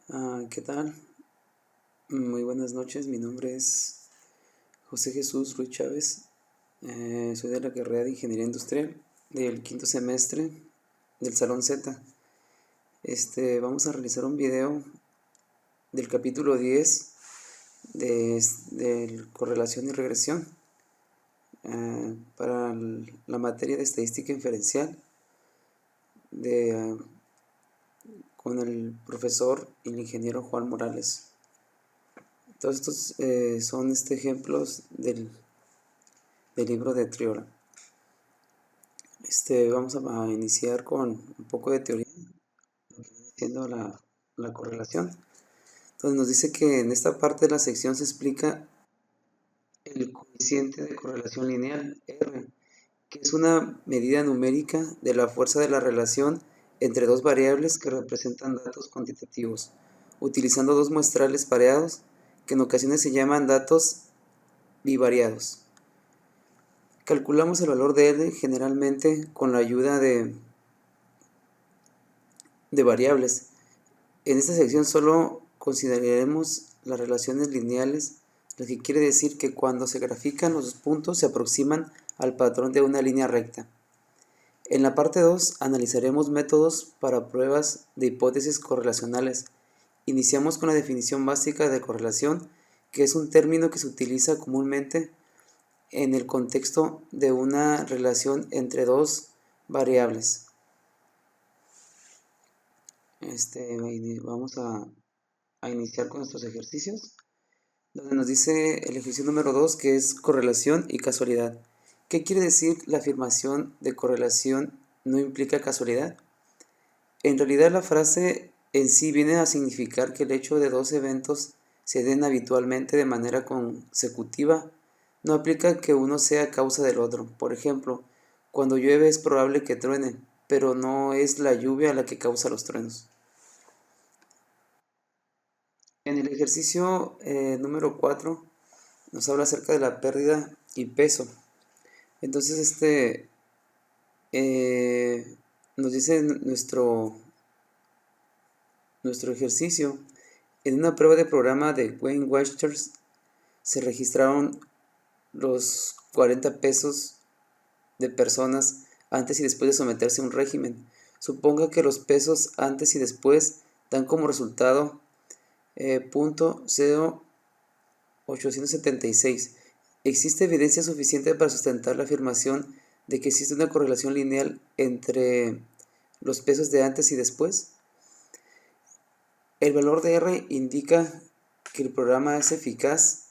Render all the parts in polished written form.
¿Qué tal? Muy buenas noches, mi nombre es José Jesús Ruiz Chávez. Soy de la carrera de Ingeniería Industrial del quinto semestre del Salón Z. Vamos a realizar un video del capítulo 10 de correlación y regresión para la materia de estadística inferencial de, con el profesor y el ingeniero Juan Morales. Todos estos son ejemplos del libro de Triola. Vamos a iniciar con un poco de teoría, siendo la correlación. Entonces nos dice que en esta parte de la sección se explica el coeficiente de correlación lineal, R, que es una medida numérica de la fuerza de la relación entre dos variables que representan datos cuantitativos, utilizando dos muestrales pareados, que en ocasiones se llaman datos bivariados. Calculamos el valor de L generalmente con la ayuda de variables. En esta sección solo consideraremos las relaciones lineales, lo que quiere decir que cuando se grafican los puntos se aproximan al patrón de una línea recta. En la parte 2 analizaremos métodos para pruebas de hipótesis correlacionales. Iniciamos con la definición básica de correlación, que es un término que se utiliza comúnmente en el contexto de una relación entre dos variables. Vamos a iniciar con nuestros ejercicios, donde nos dice el ejercicio número 2, que es correlación y casualidad. ¿Qué quiere decir la afirmación de correlación no implica casualidad? En realidad la frase en sí viene a significar que el hecho de dos eventos se den habitualmente de manera consecutiva no aplica que uno sea causa del otro. Por ejemplo, cuando llueve es probable que truene, pero no es la lluvia la que causa los truenos. En el ejercicio número 4 nos habla acerca de la pérdida y peso. Entonces nos dice nuestro ejercicio: en una prueba de programa de Wayne Webster's se registraron los 40 pesos de personas antes y después de someterse a un régimen. Suponga que los pesos antes y después dan como resultado .0876. ¿Existe evidencia suficiente para sustentar la afirmación de que existe una correlación lineal entre los pesos de antes y después? El valor de R indica que el programa es eficaz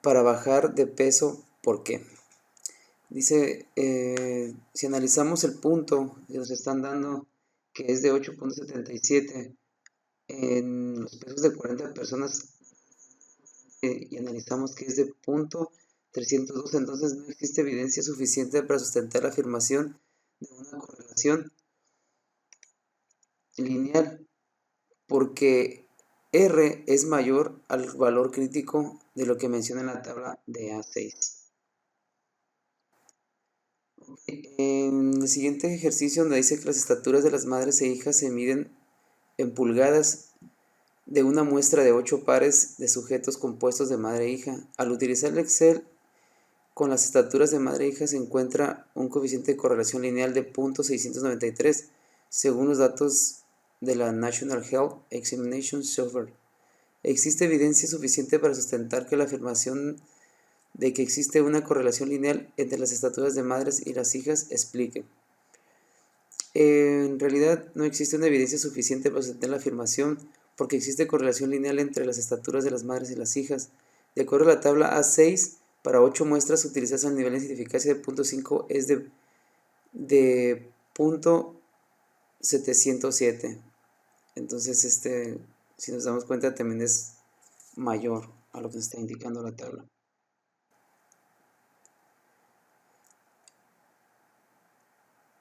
para bajar de peso. ¿Por qué? Dice, si analizamos el punto que nos están dando, que es de 8.77 en los pesos de 40 personas, y analizamos que es de .302, entonces no existe evidencia suficiente para sustentar la afirmación de una correlación lineal, porque R es mayor al valor crítico de lo que menciona en la tabla de A6. En el siguiente ejercicio, donde dice que las estaturas de las madres e hijas se miden en pulgadas de una muestra de 8 pares de sujetos compuestos de madre e hija. Al utilizar el Excel con las estaturas de madre e hija se encuentra un coeficiente de correlación lineal de .693, según los datos de la National Health Examination Software. ¿Existe evidencia suficiente para sustentar que la afirmación de que existe una correlación lineal entre las estaturas de madres y las hijas explique? En realidad no existe una evidencia suficiente para sustentar la afirmación, porque existe correlación lineal entre las estaturas de las madres y las hijas. De acuerdo a la tabla A6, para 8 muestras utilizadas al nivel de eficacia de .5 es de .707. Entonces, si nos damos cuenta, también es mayor a lo que nos está indicando la tabla.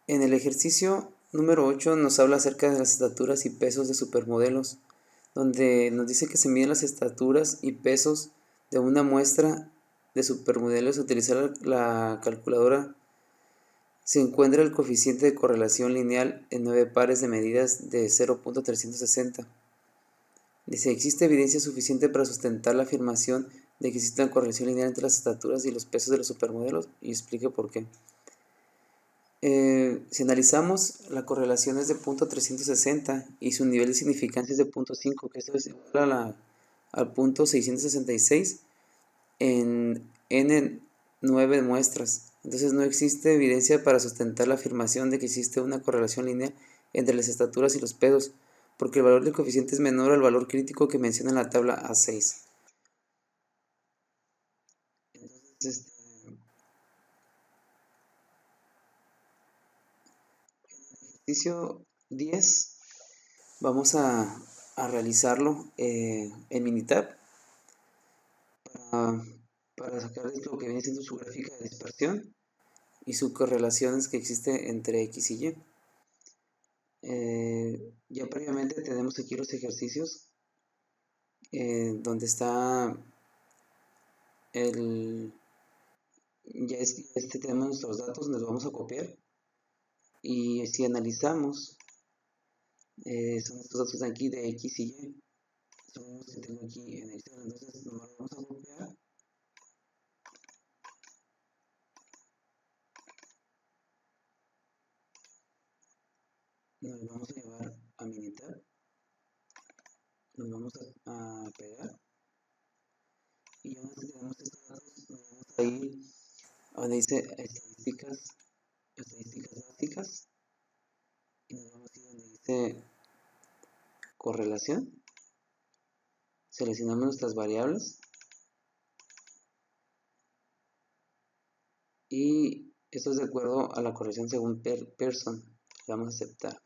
En el ejercicio número 8 nos habla acerca de las estaturas y pesos de supermodelos, donde nos dice que se miden las estaturas y pesos de una muestra de supermodelos. Utilizar la calculadora se encuentra el coeficiente de correlación lineal en 9 pares de medidas de 0.360. Dice, ¿existe evidencia suficiente para sustentar la afirmación de que existe una correlación lineal entre las estaturas y los pesos de los supermodelos? Y explique por qué. Si analizamos, la correlación es de punto 360 y su nivel de significancia es de punto 5, que esto es igual al punto 666 en N9 muestras. Entonces no existe evidencia para sustentar la afirmación de que existe una correlación lineal entre las estaturas y los pesos, porque el valor del coeficiente es menor al valor crítico que menciona en la tabla A6. Entonces, ejercicio 10 vamos a realizarlo en Minitab para sacar lo que viene siendo su gráfica de dispersión y sus correlaciones que existe entre X y Y. Ya previamente tenemos aquí los ejercicios donde está el... Ya tenemos nuestros datos, nos vamos a copiar y si analizamos son estos datos de aquí de X y Y, son los que tengo aquí en Excel, entonces nos vamos a copiar. Nos vamos a llevar a Minitab, nos vamos a pegar y ya una vez que tenemos estos datos nos vamos a ir a donde dice estadísticas básicas y nos vamos a ir donde dice correlación, seleccionamos nuestras variables y esto es de acuerdo a la correlación según Pearson. Le vamos a aceptar.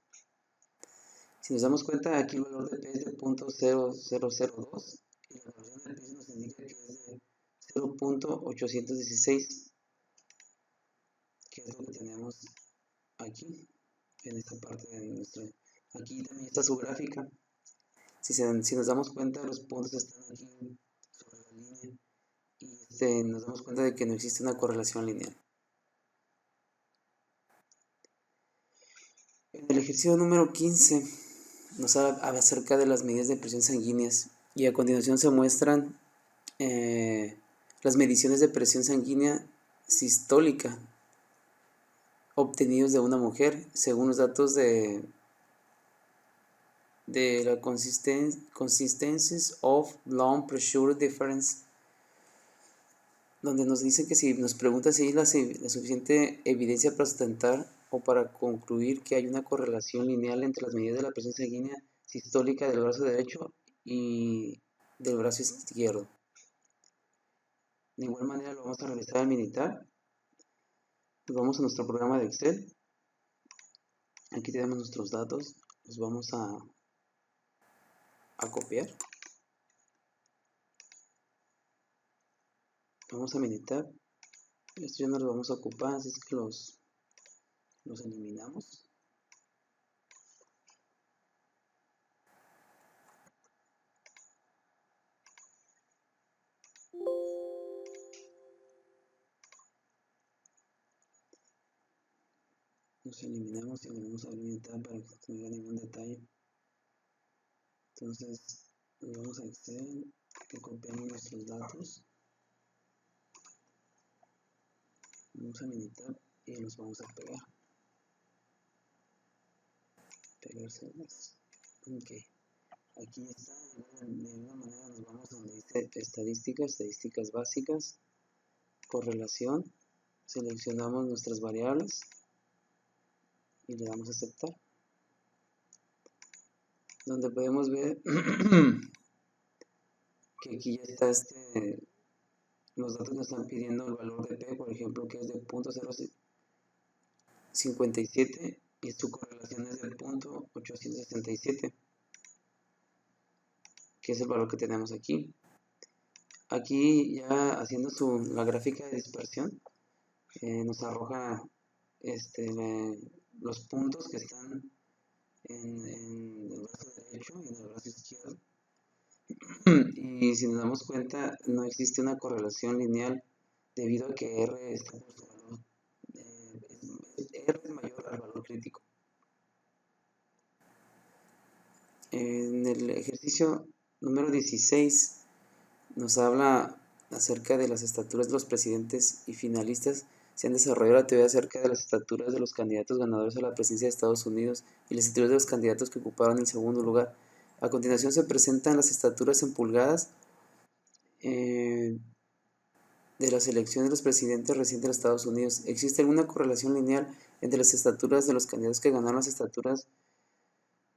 Si nos damos cuenta, aquí el valor de P es de 0.0002 y la correlación de P nos indica que es de 0.816, que es lo que tenemos aquí, en esta parte de nuestra... Aquí también está su gráfica. Si nos damos cuenta, los puntos están aquí sobre la línea y nos damos cuenta de que no existe una correlación lineal. En el ejercicio número 15 nos habla acerca de las medidas de presión sanguíneas y a continuación se muestran las mediciones de presión sanguínea sistólica obtenidos de una mujer según los datos de la Consistencies of Blood Pressure Difference, donde nos dice que si nos pregunta si hay la suficiente evidencia para sustentar o para concluir que hay una correlación lineal entre las medidas de la presión sanguínea sistólica del brazo derecho y del brazo izquierdo. De igual manera lo vamos a realizar en Minitab. Vamos a nuestro programa de Excel. Aquí tenemos nuestros datos. Los vamos a copiar. Vamos a Minitab. Estos ya no los vamos a ocupar, así es que los eliminamos. Los eliminamos y volvemos a abrir Minitab para que no haya ningún detalle. Entonces, nos vamos a Excel, copiamos nuestros datos. Vamos a Minitab y los vamos a pegar. Pegárselas. Ok. Aquí está, de alguna manera nos vamos donde dice estadísticas básicas, correlación, seleccionamos nuestras variables y le damos a aceptar. Donde podemos ver que aquí ya está los datos nos están pidiendo el valor de P, por ejemplo, que es de 0.057 y su correlación es de 0.867. Que es el valor que tenemos aquí. Aquí ya haciendo la gráfica de dispersión nos arroja los puntos que están en el brazo derecho y en el brazo izquierdo. Y si nos damos cuenta no existe una correlación lineal debido a que R está por su valor. R es mayor al valor crítico. En el ejercicio número 16 nos habla acerca de las estaturas de los presidentes y finalistas. Se han desarrollado la teoría acerca de las estaturas de los candidatos ganadores a la presidencia de Estados Unidos y las estaturas de los candidatos que ocuparon el segundo lugar. A continuación se presentan las estaturas en pulgadas de las elecciones de los presidentes recientes de los Estados Unidos. ¿Existe alguna correlación lineal entre las estaturas de los candidatos que ganaron las estaturas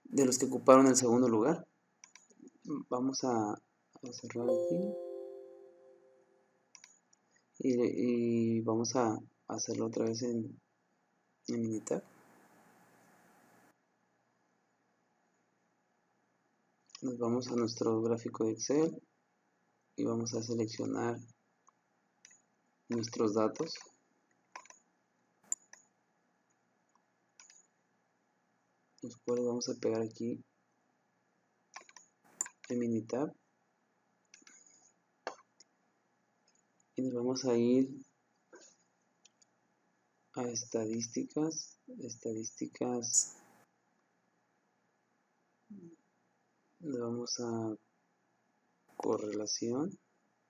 de los que ocuparon el segundo lugar? Vamos a cerrar aquí y vamos a hacerlo otra vez en Minitab. Nos vamos a nuestro gráfico de Excel y vamos a seleccionar nuestros datos. Los cuales vamos a pegar aquí en Minitab. Y nos vamos a ir a estadísticas. Nos vamos a correlación.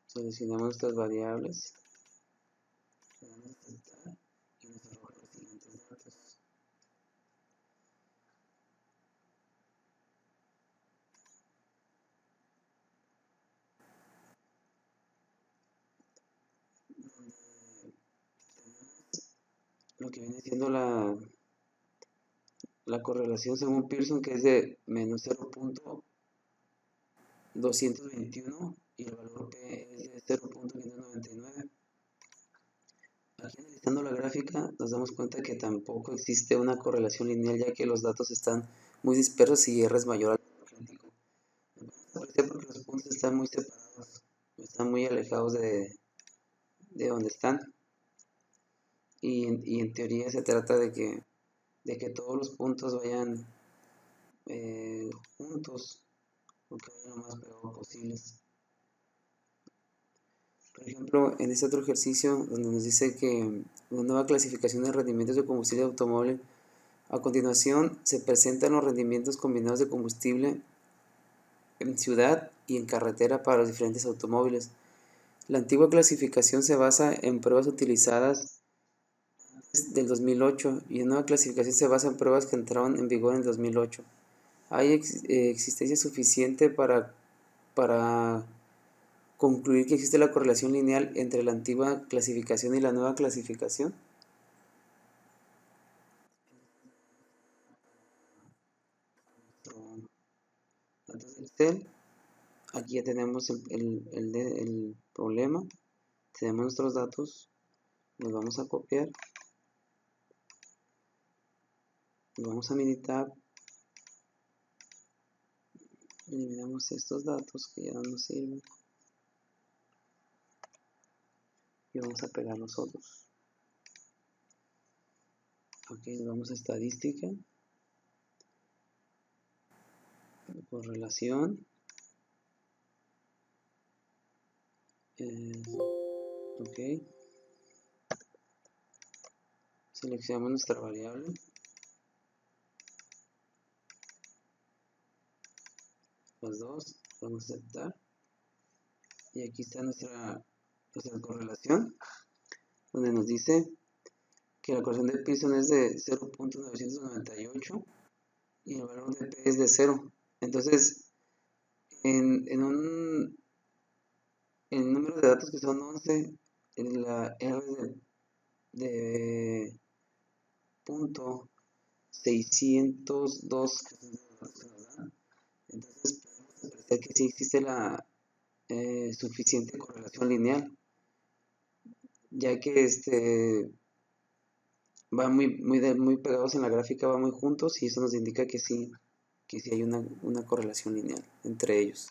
Seleccionamos nuestras variables. Y nos arroja los siguientes datos. Lo que viene siendo la correlación según Pearson, que es de menos 0.221 y el valor P es de 0.599. Aquí analizando la gráfica nos damos cuenta que tampoco existe una correlación lineal, ya que los datos están muy dispersos y R es mayor al crítico. Porque los puntos están muy separados, están muy alejados de donde están. Y en teoría se trata de que todos los puntos vayan juntos, o que vayan lo más pegados posibles. Por ejemplo, en este otro ejercicio donde nos dice que una nueva clasificación de rendimientos de combustible de automóvil, a continuación se presentan los rendimientos combinados de combustible en ciudad y en carretera para los diferentes automóviles. La antigua clasificación se basa en pruebas utilizadas del 2008 y la nueva clasificación se basa en pruebas que entraron en vigor en el 2008. ¿Hay existencia suficiente para concluir que existe la correlación lineal entre la antigua clasificación y la nueva clasificación? Entonces Excel, aquí ya tenemos el problema, tenemos nuestros datos, los vamos a copiar, nos vamos a Minitab, eliminamos estos datos que ya no nos sirven y vamos a pegar los otros. Ok, nos vamos a estadística, correlación, ok, seleccionamos nuestra variable, los dos, vamos a aceptar, y aquí está nuestra correlación, donde nos dice que la correlación de Pearson es de 0.998 y el valor de P es de 0. Entonces, en el número de datos que son 11, en la R de punto 602, que son los datos que nos dan, entonces podemos apreciar que sí existe la suficiente correlación lineal, ya que van muy pegados en la gráfica, van muy juntos y eso nos indica que sí hay una correlación lineal entre ellos.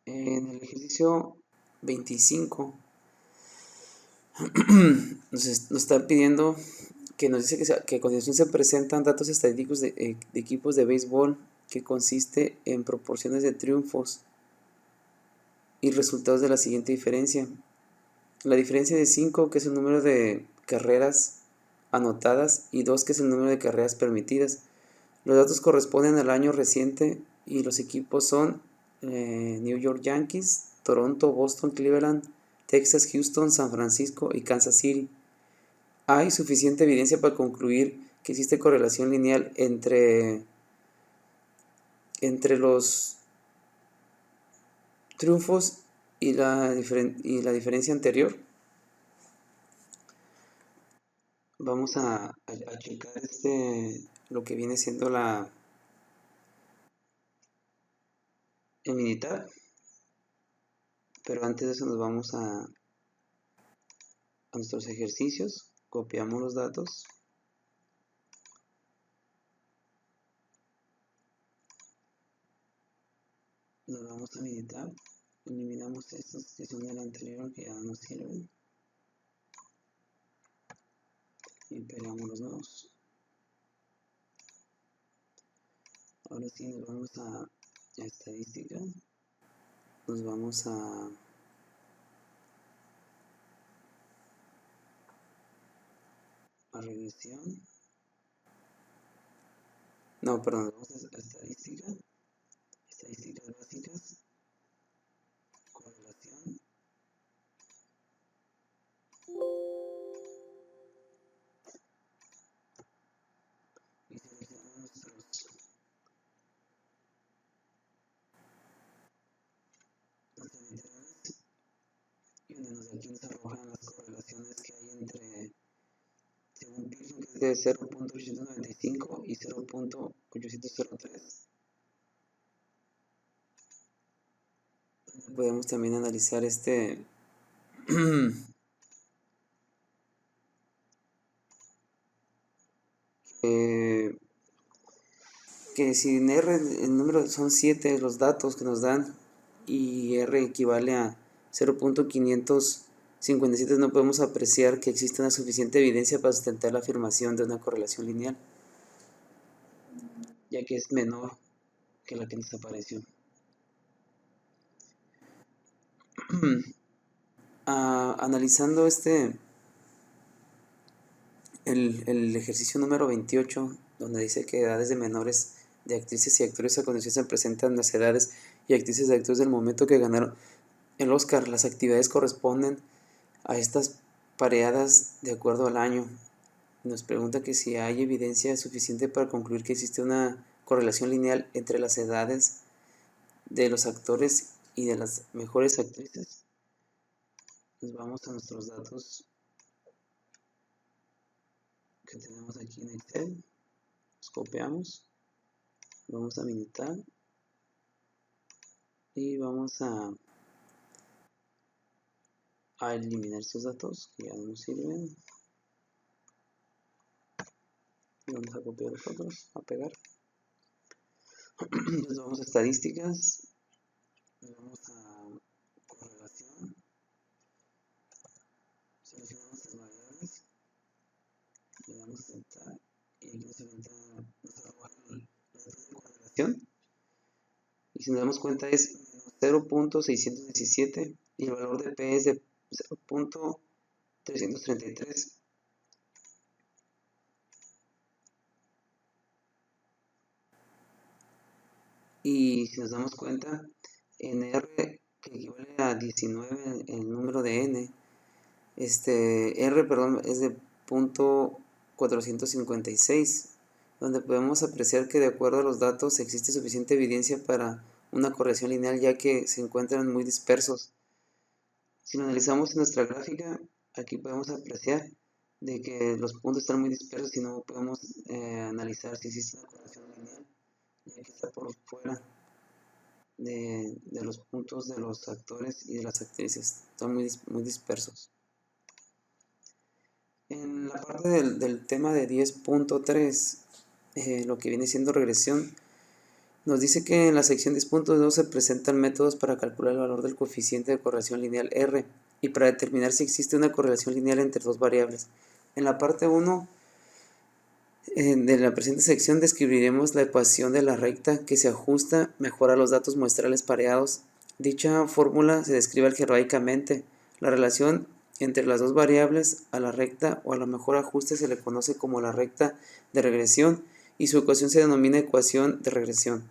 En el ejercicio 25 nos están pidiendo que nos dice que a continuación se presentan datos estadísticos de equipos de béisbol que consiste en proporciones de triunfos y resultados de la siguiente diferencia. La diferencia de 5, que es el número de carreras anotadas, y 2, que es el número de carreras permitidas. Los datos corresponden al año reciente y los equipos son New York Yankees, Toronto, Boston, Cleveland, Texas, Houston, San Francisco y Kansas City. Hay suficiente evidencia para concluir que existe correlación lineal entre los triunfos y la diferencia anterior. Vamos a checar lo que viene siendo el Minitab, pero antes de eso nos vamos a nuestros ejercicios, copiamos los datos, nos vamos a Minitab, eliminamos estos que son del anterior que ya no nos sirven y pegamos los nuevos. Ahora sí nos vamos a estadística, nos vamos a regresión, no, perdón, vamos a estadísticas básicas, correlación, y seleccionamos nuestras literales y donde aquí nos arrojan las correlaciones que hay entre, según Pearson, que es de 0.895 y 0.803. Podemos también analizar que si en R el número son 7 los datos que nos dan y R equivale a 0.557, no podemos apreciar que existe una suficiente evidencia para sustentar la afirmación de una correlación lineal, ya que es menor que la que nos apareció. Analizando el ejercicio número 28, donde dice que edades de menores de actrices y actores a continuación se presentan las edades y actrices y actores del momento que ganaron el Oscar. Las actividades corresponden a estas pareadas de acuerdo al año. Nos pregunta que si hay evidencia suficiente para concluir que existe una correlación lineal entre las edades de los actores y de las mejores actrices. Nos vamos a nuestros datos que tenemos aquí en Excel, los copiamos, vamos a Minitab y vamos a eliminar estos datos que ya no nos sirven. Y vamos a copiar los otros, a pegar. Entonces vamos a estadísticas, vamos a correlación, seleccionamos las variables, le damos a aceptar y aquí nos arroja el datos de correlación. Y si nos damos cuenta es 0.617 y el valor de P es de 0.333. Y si nos damos cuenta, en R, que equivale a 19 el número de N, R, perdón, es de 0.456, donde podemos apreciar que de acuerdo a los datos existe suficiente evidencia para una correlación lineal, ya que se encuentran muy dispersos. Si lo analizamos en nuestra gráfica, aquí podemos apreciar de que los puntos están muy dispersos y no podemos analizar si existe una correlación lineal, ya que está por fuera de los puntos de los actores y de las actrices, están muy dispersos. En la parte del tema de 10.3, lo que viene siendo regresión, nos dice que en la sección 10.2 se presentan métodos para calcular el valor del coeficiente de correlación lineal R y para determinar si existe una correlación lineal entre dos variables. En la parte 1 de la presente sección describiremos la ecuación de la recta que se ajusta mejor a los datos muestrales pareados. Dicha fórmula se describe algebraicamente. La relación entre las dos variables a la recta o a la mejor ajuste se le conoce como la recta de regresión y su ecuación se denomina ecuación de regresión.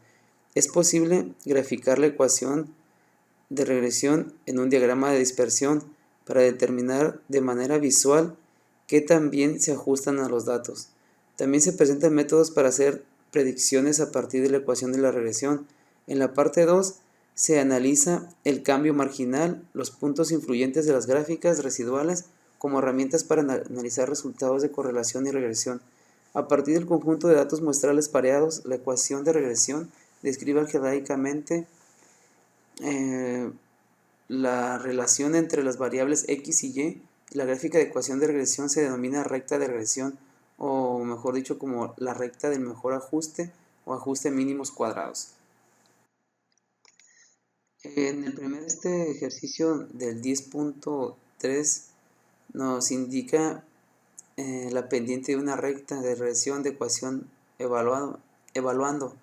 Es posible graficar la ecuación de regresión en un diagrama de dispersión para determinar de manera visual qué tan bien se ajustan a los datos. También se presentan métodos para hacer predicciones a partir de la ecuación de la regresión. En la parte 2 se analiza el cambio marginal, los puntos influyentes de las gráficas residuales como herramientas para analizar resultados de correlación y regresión. A partir del conjunto de datos muestrales pareados, la ecuación de regresión describe algebraicamente la relación entre las variables x y y. La gráfica de ecuación de regresión se denomina recta de regresión, o mejor dicho, como la recta del mejor ajuste o ajuste mínimos cuadrados. En el primer ejercicio del 10.3 nos indica la pendiente de una recta de regresión de ecuación evaluando.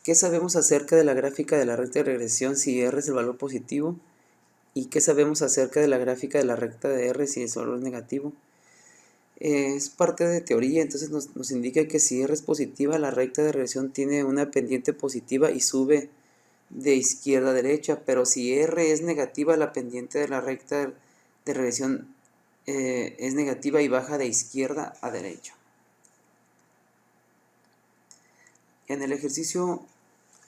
¿Qué sabemos acerca de la gráfica de la recta de regresión si r es el valor positivo? ¿Y qué sabemos acerca de la gráfica de la recta de r si el valor es negativo? Es parte de teoría, entonces nos indica que si r es positiva, la recta de regresión tiene una pendiente positiva y sube de izquierda a derecha, pero si r es negativa, la pendiente de la recta de regresión es negativa y baja de izquierda a derecha. En el ejercicio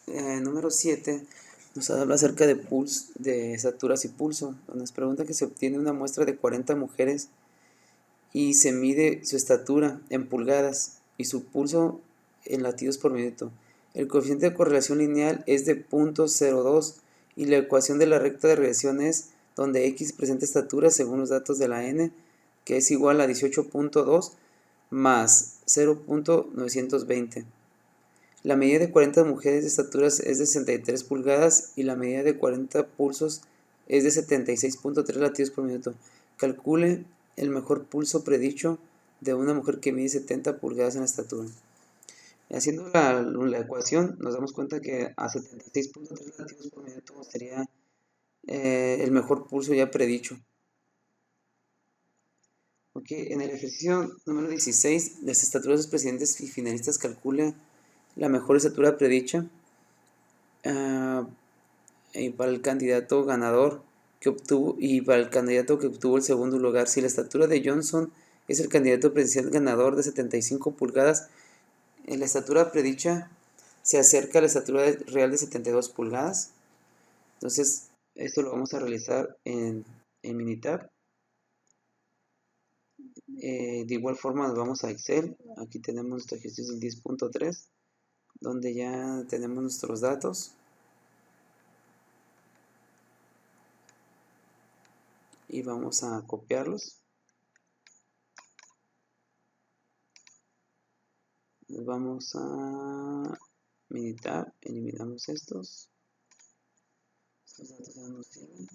número 7 nos habla acerca de estaturas y pulso. Nos pregunta que se obtiene una muestra de 40 mujeres y se mide su estatura en pulgadas y su pulso en latidos por minuto. El coeficiente de correlación lineal es de 0.02 y la ecuación de la recta de regresión es donde x presenta estatura según los datos de la n, que es igual a 18.2 más 0.920. La medida de 40 mujeres de estaturas es de 63 pulgadas y la medida de 40 pulsos es de 76.3 latidos por minuto. Calcule el mejor pulso predicho de una mujer que mide 70 pulgadas en estatura. Haciendo la ecuación nos damos cuenta que a 76.3 latidos por minuto sería el mejor pulso ya predicho. En el ejercicio número 16, las estaturas de los presidentes y finalistas calcula la mejor estatura predicha para el candidato ganador que obtuvo y para el candidato que obtuvo el segundo lugar. Si la estatura de Johnson es el candidato presidencial ganador de 75 pulgadas, la estatura predicha se acerca a la estatura real de 72 pulgadas. Entonces, esto lo vamos a realizar en Minitab. De igual forma nos vamos a Excel. Aquí tenemos nuestro ejercicio del 10.3, donde ya tenemos nuestros datos. Y vamos a copiarlos. Nos vamos a Minitab, eliminamos estos. Estos datos ya nos sirven.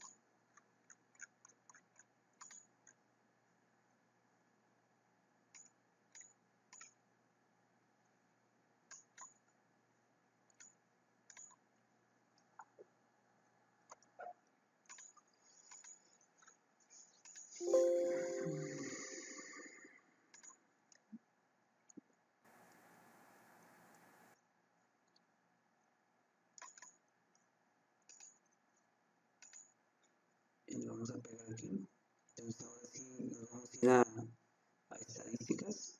Y lo vamos a pegar aquí. Entonces ahora sí nos vamos a ir a estadísticas.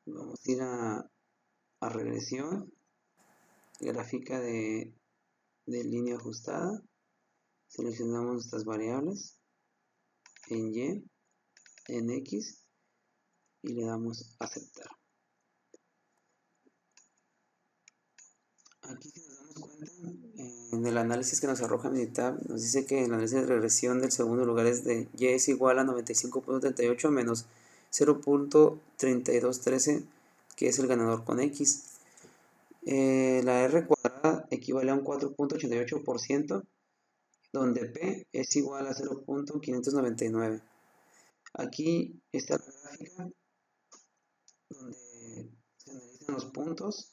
Vamos a ir a regresión, gráfica de línea ajustada. Seleccionamos nuestras variables en Y, en X y le damos a aceptar. Aquí si nos damos cuenta, en el análisis que nos arroja Minitab, nos dice que el análisis de regresión del segundo lugar es de Y es igual a 95.38 menos 0.3213, que es el ganador con X. La R cuadrada equivale a un 4.88%, donde P es igual a 0.599. Aquí está la gráfica donde se analizan los puntos,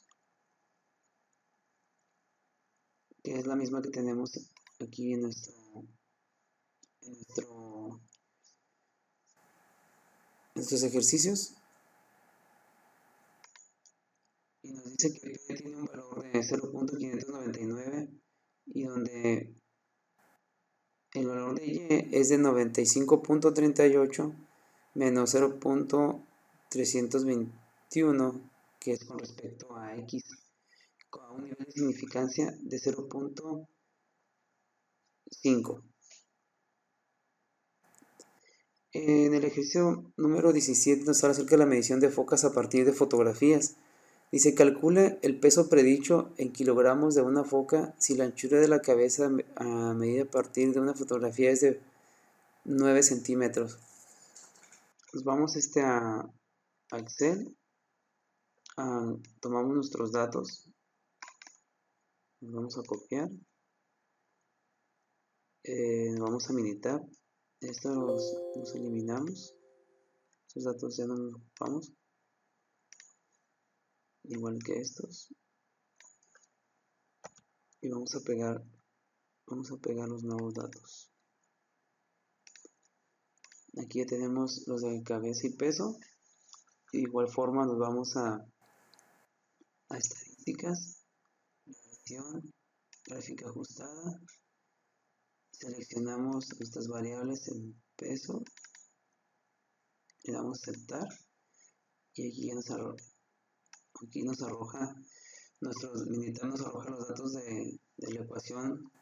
que es la misma que tenemos aquí en nuestros ejercicios. dice que P tiene un valor de 0.599 y donde el valor de Y es de 95.38 menos 0.321, que es con respecto a X, con un nivel de significancia de 0.5. En el ejercicio número 17 nos habla acerca de la medición de focas a partir de fotografías. Dice, calcula el peso predicho en kilogramos de una foca si la anchura de la cabeza a medida a partir de una fotografía es de 9 centímetros. Pues vamos a Excel, tomamos nuestros datos, los vamos a copiar, vamos a Minitab, estos los eliminamos, estos datos ya no los ocupamos, igual que estos, y vamos a pegar los nuevos datos. Aquí ya tenemos los de cabeza y peso. De igual forma nos vamos a estadísticas, relación, gráfica ajustada, seleccionamos estas variables en peso, le damos a aceptar y aquí nos arroja Minitab nos arroja los datos de la ecuación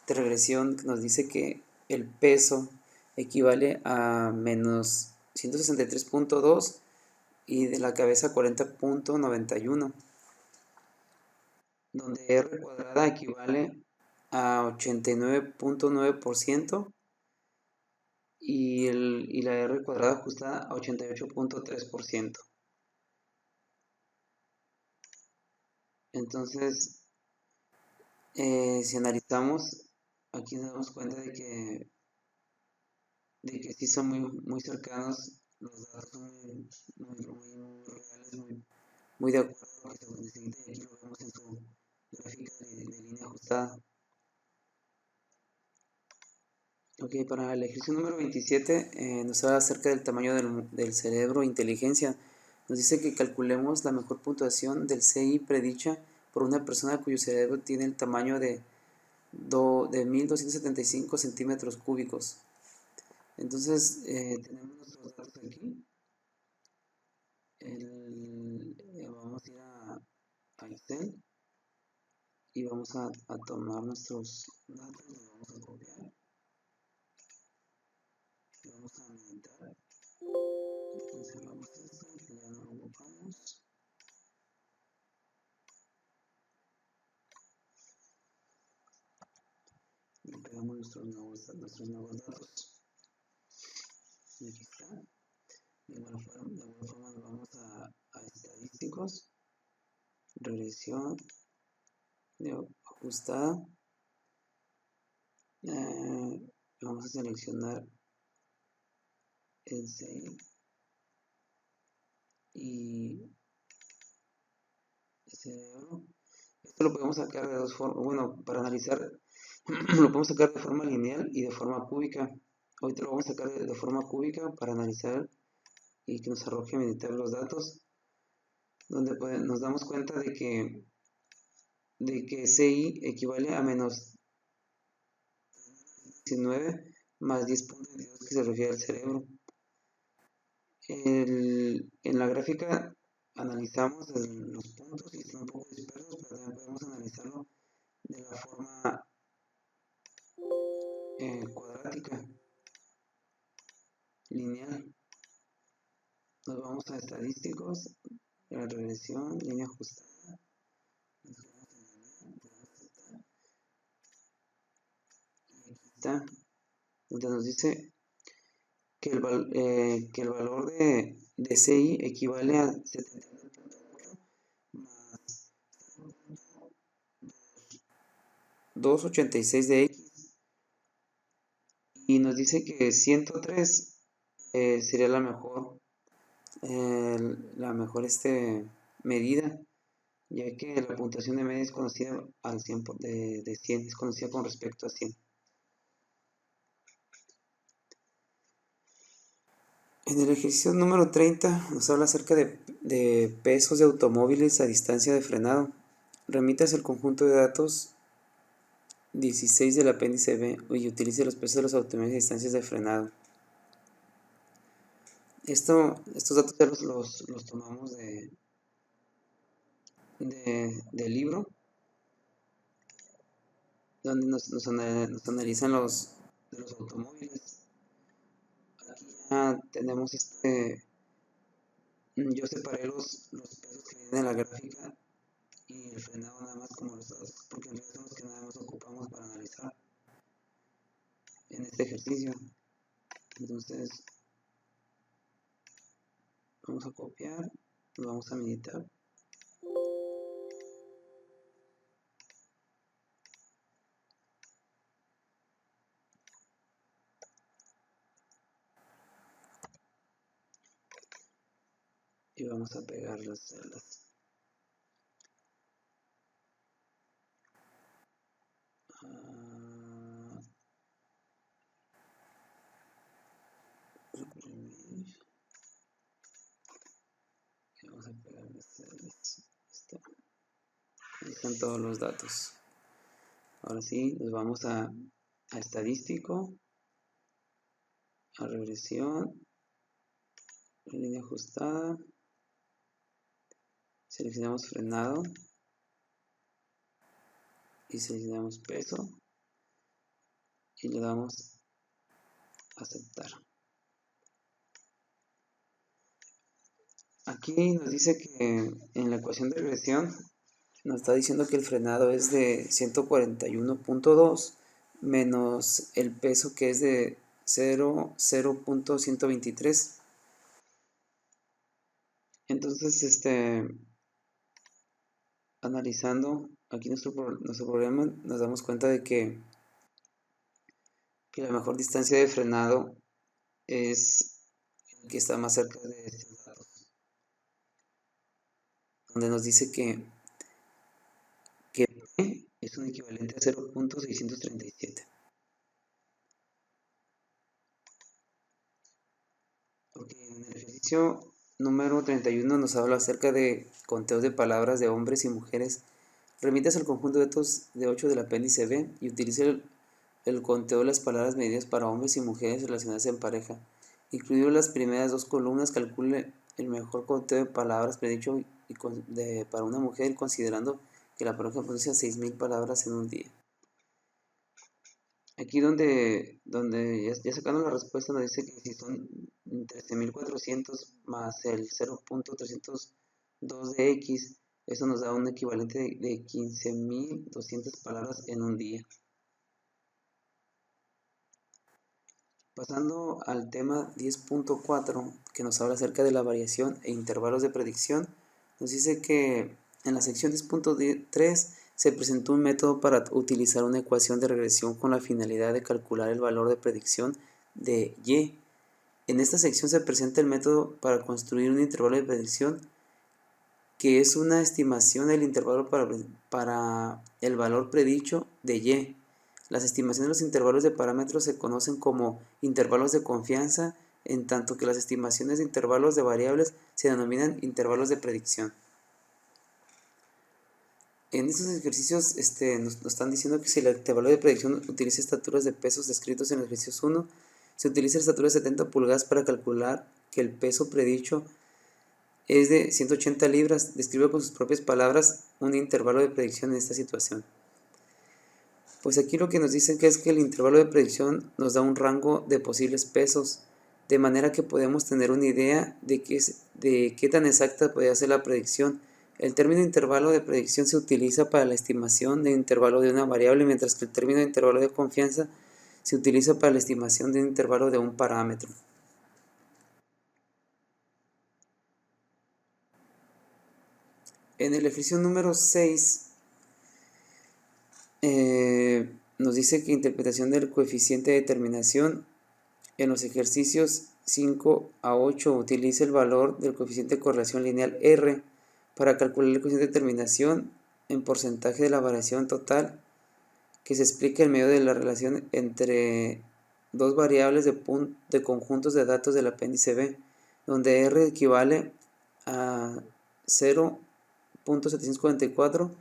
de regresión, que nos dice que el peso equivale a menos 163.2 y de la cabeza 40.91, donde R cuadrada equivale a 89.9% y la R cuadrada ajustada a 88.3%. Entonces, si analizamos, aquí nos damos cuenta de que sí son muy cercanos, los datos son muy reales, muy de acuerdo a lo que se necesita, y aquí lo vemos en su gráfica de línea ajustada. Ok, para el ejercicio número 27 nos habla acerca del tamaño del cerebro e inteligencia. Nos dice que calculemos la mejor puntuación del CI predicha por una persona cuyo cerebro tiene el tamaño de 1275 centímetros cúbicos. Entonces, tenemos nuestros datos aquí. Vamos a ir a Excel y vamos a tomar nuestros datos, los vamos a copiar. Vamos a aumentar, cancelamos esto que ya no lo ocupamos, y pegamos nuestros nuevos datos, y aquí está. De igual forma nos vamos a estadísticos, regresión ajustada, vamos a seleccionar el 6 y el cerebro. Esto lo podemos sacar de dos formas, bueno, para analizar lo podemos sacar de forma lineal y de forma cúbica. Ahorita lo vamos a sacar de forma cúbica para analizar y que nos arroje meditar los datos, donde nos damos cuenta de que CI equivale a menos 19 más 10.22, que se refiere al cerebro. En la gráfica analizamos los puntos y están un poco dispersos, pero también podemos analizarlo de la forma cuadrática, lineal. Nos vamos a estadísticos, la regresión, línea ajustada. Nos vamos a lineal, podemos aceptar. Y aquí está, donde nos dice que el valor de CI equivale a 79.8 más 286 de X, y nos dice que 103 sería la mejor medida, ya que la puntuación de media es conocida al 100 de 100, es conocida con respecto a 100. En el ejercicio número 30 nos habla acerca de pesos de automóviles a distancia de frenado. Remitas el conjunto de datos 16 del apéndice B y utilice los pesos de los automóviles a distancias de frenado. Estos datos ya los tomamos del libro, donde nos analizan los automóviles. Aquí ya tenemos yo separé los pesos que vienen en la gráfica y el frenado nada más como los datos, porque en realidad son los que nada más ocupamos para analizar en este ejercicio. Entonces vamos a copiar, nos vamos a Minitab. Y vamos a pegar las celdas. Vamos a pegar las celdas. Ahí están todos los datos. Ahora sí, nos vamos a estadístico, a regresión, línea ajustada, seleccionamos frenado y seleccionamos peso y le damos a aceptar. Aquí nos dice que en la ecuación de regresión nos está diciendo que el frenado es de 141.2 menos el peso que es de 0.123. Entonces, analizando aquí nuestro problema, nos damos cuenta de que la mejor distancia de frenado es el que está más cerca de estos datos, donde nos dice que P es un equivalente a 0.637. Porque en el ejercicio número 31 nos habla acerca de conteos de palabras de hombres y mujeres. Remitas al conjunto de datos de 8 del apéndice B y utilice el conteo de las palabras medidas para hombres y mujeres relacionadas en pareja. Incluido las primeras dos columnas, calcule el mejor conteo de palabras predicho para una mujer, considerando que la pareja produce 6.000 palabras en un día. Aquí donde ya sacando la respuesta nos dice que si son 13.400 más el 0.302 de x, eso nos da un equivalente de 15.200 palabras en un día. Pasando al tema 10.4, que nos habla acerca de la variación e intervalos de predicción, nos dice que en la sección 10.3 se presentó un método para utilizar una ecuación de regresión con la finalidad de calcular el valor de predicción de y. En esta sección se presenta el método para construir un intervalo de predicción que es una estimación del intervalo para el valor predicho de y. Las estimaciones de los intervalos de parámetros se conocen como intervalos de confianza, en tanto que las estimaciones de intervalos de variables se denominan intervalos de predicción. En estos ejercicios nos están diciendo que si el intervalo de predicción utiliza estaturas de pesos descritos en el ejercicio 1, se utiliza la estatura de 70 pulgadas para calcular que el peso predicho es de 180 libras. Describe con sus propias palabras un intervalo de predicción en esta situación. Pues aquí lo que nos dicen que es que el intervalo de predicción nos da un rango de posibles pesos, de manera que podemos tener una idea de qué tan exacta puede ser la predicción. El término intervalo de predicción se utiliza para la estimación de intervalo de una variable, mientras que el término intervalo de confianza se utiliza para la estimación de un intervalo de un parámetro. En el ejercicio número 6 nos dice que interpretación del coeficiente de determinación. En los ejercicios 5 a 8 utiliza el valor del coeficiente de correlación lineal R para calcular el coeficiente de determinación en porcentaje de la variación total que se explica en medio de la relación entre dos variables de conjuntos de datos del apéndice B, donde R equivale a 0.744,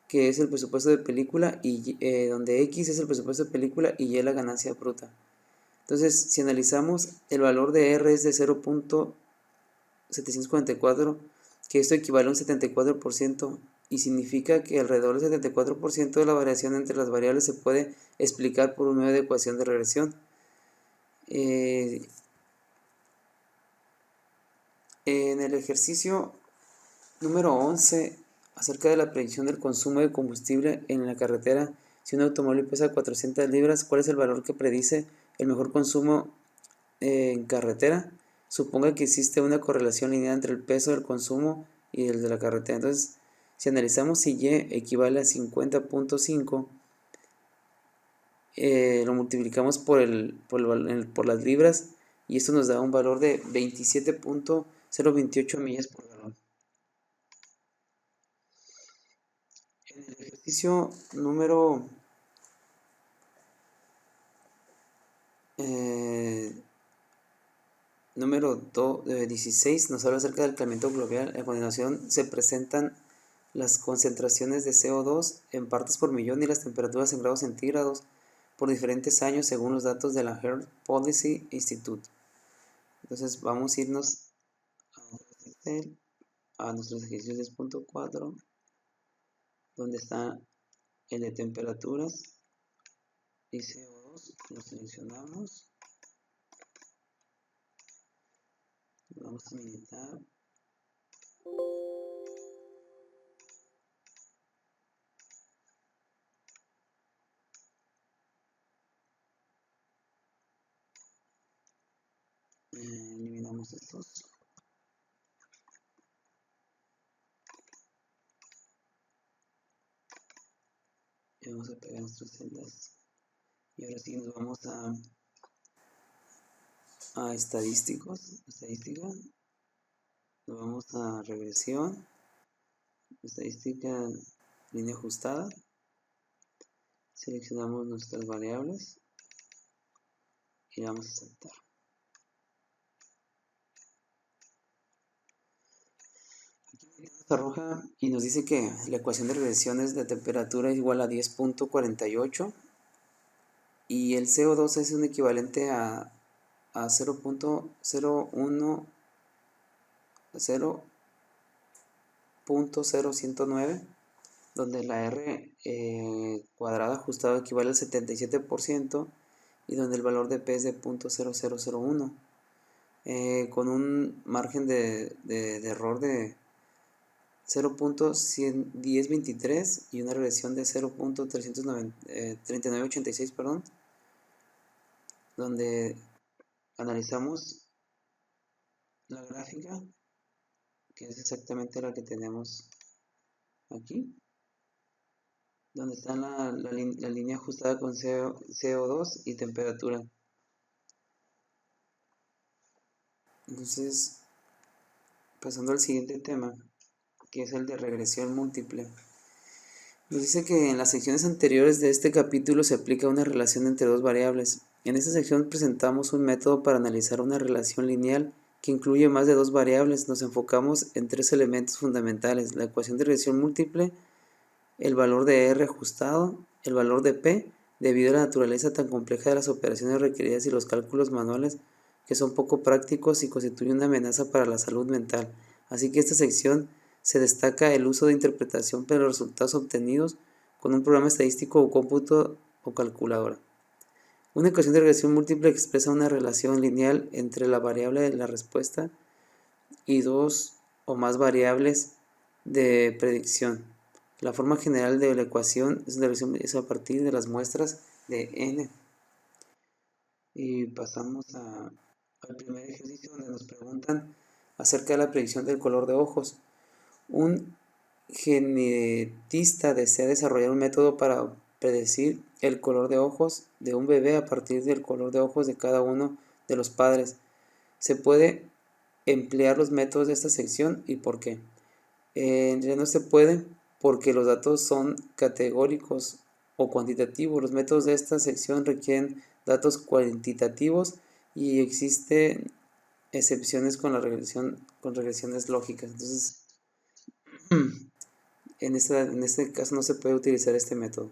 que es el presupuesto de película, y donde X es el presupuesto de película y Y la ganancia bruta. Entonces, si analizamos, el valor de R es de 0.744, que esto equivale a un 74%, y significa que alrededor del 74% de la variación entre las variables se puede explicar por un medio de ecuación de regresión. En el ejercicio número 11, acerca de la predicción del consumo de combustible en la carretera, si un automóvil pesa 400 libras, ¿cuál es el valor que predice el mejor consumo en carretera? Suponga que existe una correlación lineal entre el peso del consumo y el de la carretera. Entonces, si analizamos si Y equivale a 50.5, lo multiplicamos por las libras, y esto nos da un valor de 27.028 millas por galón. En el ejercicio número 16 nos habla acerca del calentamiento global. A continuación se presentan las concentraciones de CO2 en partes por millón y las temperaturas en grados centígrados por diferentes años según los datos de la Earth Policy Institute. Entonces vamos a irnos a nuestros ejercicios 10.4, donde está el de temperaturas y CO2. Lo seleccionamos, vamos a militar. Eliminamos estos. Y vamos a pegar nuestras celdas. Y ahora sí nos vamos a estadística. Nos vamos a regresión. Estadística, línea ajustada. Seleccionamos nuestras variables y vamos a aceptar. Esta roja y nos dice que la ecuación de regresión es de temperatura igual a 10.48 y el CO2 es un equivalente a 0.0109, donde la R cuadrada ajustada equivale al 77% y donde el valor de P es de 0.0001, con un margen de error de 0.1023 y una regresión de 0.3986, perdón, donde analizamos la gráfica, que es exactamente la que tenemos aquí, donde está la línea ajustada con CO2 y temperatura. Entonces, pasando al siguiente tema, que es el de regresión múltiple. Nos dice que en las secciones anteriores de este capítulo se aplica una relación entre dos variables. En esta sección presentamos un método para analizar una relación lineal que incluye más de dos variables. Nos enfocamos en tres elementos fundamentales: la ecuación de regresión múltiple, el valor de R ajustado, el valor de P, debido a la naturaleza tan compleja de las operaciones requeridas y los cálculos manuales que son poco prácticos y constituyen una amenaza para la salud mental. Así que esta sección se destaca el uso de interpretación de los resultados obtenidos con un programa estadístico o cómputo o calculadora. Una ecuación de regresión múltiple expresa una relación lineal entre la variable de la respuesta y dos o más variables de predicción. La forma general de la ecuación es a partir de las muestras de n. Y pasamos al primer ejercicio, donde nos preguntan acerca de la predicción del color de ojos. Un genetista desea desarrollar un método para predecir el color de ojos de un bebé a partir del color de ojos de cada uno de los padres. ¿Se puede emplear los métodos de esta sección y por qué? En realidad no se puede, porque los datos son categóricos o cuantitativos. Los métodos de esta sección requieren datos cuantitativos y existen excepciones con regresiones lógicas. Entonces, en este caso no se puede utilizar este método.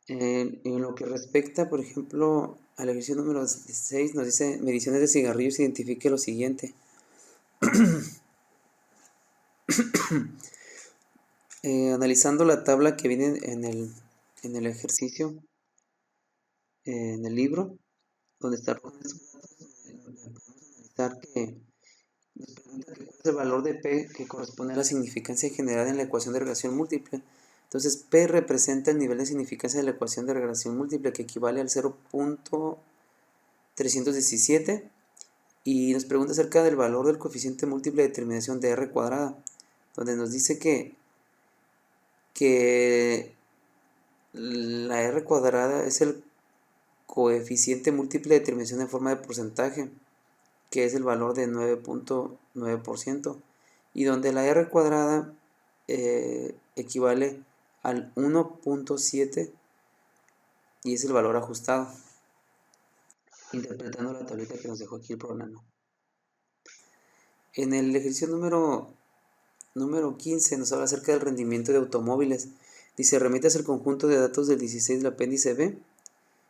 En lo que respecta, por ejemplo, a la ejercicio número 16, nos dice mediciones de cigarrillos, identifique lo siguiente. Analizando la tabla que viene en el ejercicio, en el libro, donde está podemos analizar que nos pregunta cuál es el valor de P que corresponde a la significancia generada en la ecuación de regresión múltiple. Entonces, P representa el nivel de significancia de la ecuación de regresión múltiple, que equivale al 0.317, y nos pregunta acerca del valor del coeficiente múltiple de determinación de R cuadrada, donde nos dice que la R cuadrada es el coeficiente múltiple de determinación en forma de porcentaje, que es el valor de 9.9%, y donde la R cuadrada equivale al 1.7 y es el valor ajustado, interpretando la tablita que nos dejó aquí el programa. En el ejercicio número 15 nos habla acerca del rendimiento de automóviles. Dice, remite el conjunto de datos del 16 del apéndice B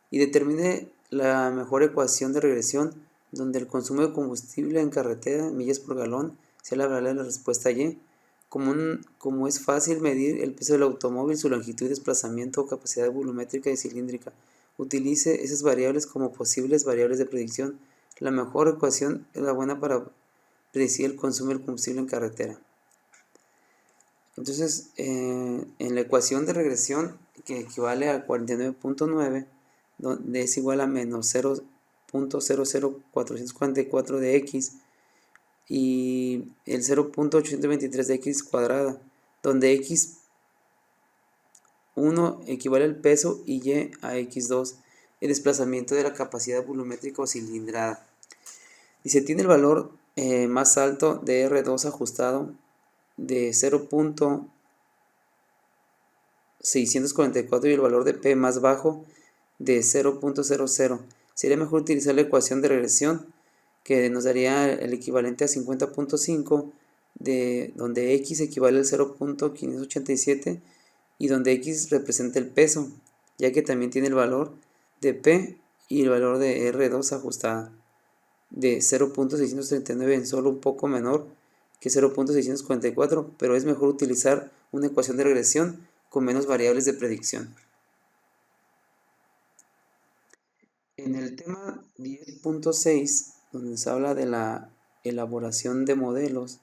y determine la mejor ecuación de regresión donde el consumo de combustible en carretera, millas por galón, sea la variable de la respuesta Y. Como es fácil medir el peso del automóvil, su longitud, desplazamiento o capacidad volumétrica y cilíndrica, utilice esas variables como posibles variables de predicción. La mejor ecuación es la buena para predecir el consumo del combustible en carretera. Entonces, en la ecuación de regresión, que equivale a 49.9, donde es igual a menos 0.00444 de x y el 0.823 de x cuadrada, donde x1 equivale al peso y y a x2, el desplazamiento de la capacidad volumétrica o cilindrada. Y se tiene el valor más alto de R2 ajustado de 0.644 y el valor de P más bajo de 0.00. Sería mejor utilizar la ecuación de regresión, que nos daría el equivalente a 50.5, donde X equivale al 0.587 y donde X representa el peso, ya que también tiene el valor de P y el valor de R2 ajustada de 0.639, en solo un poco menor que 0.644, pero es mejor utilizar una ecuación de regresión con menos variables de predicción. En el tema 10.6, donde se habla de la elaboración de modelos,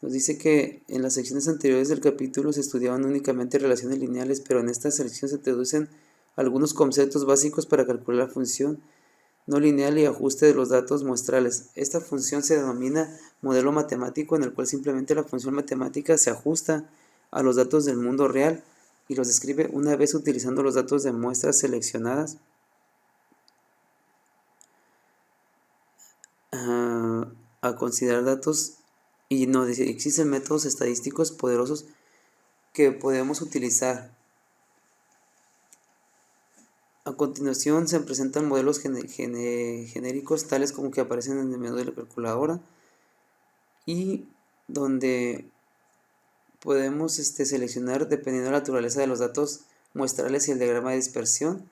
nos dice que en las secciones anteriores del capítulo se estudiaban únicamente relaciones lineales, pero en esta sección se introducen algunos conceptos básicos para calcular la función no lineal y ajuste de los datos muestrales. Esta función se denomina modelo matemático, en el cual simplemente la función matemática se ajusta a los datos del mundo real y los describe una vez utilizando los datos de muestras seleccionadas a considerar datos, y no dice, existen métodos estadísticos poderosos que podemos utilizar. A continuación se presentan modelos genéricos tales como que aparecen en el menú de la calculadora y donde podemos seleccionar dependiendo de la naturaleza de los datos muestrales y el diagrama de dispersión.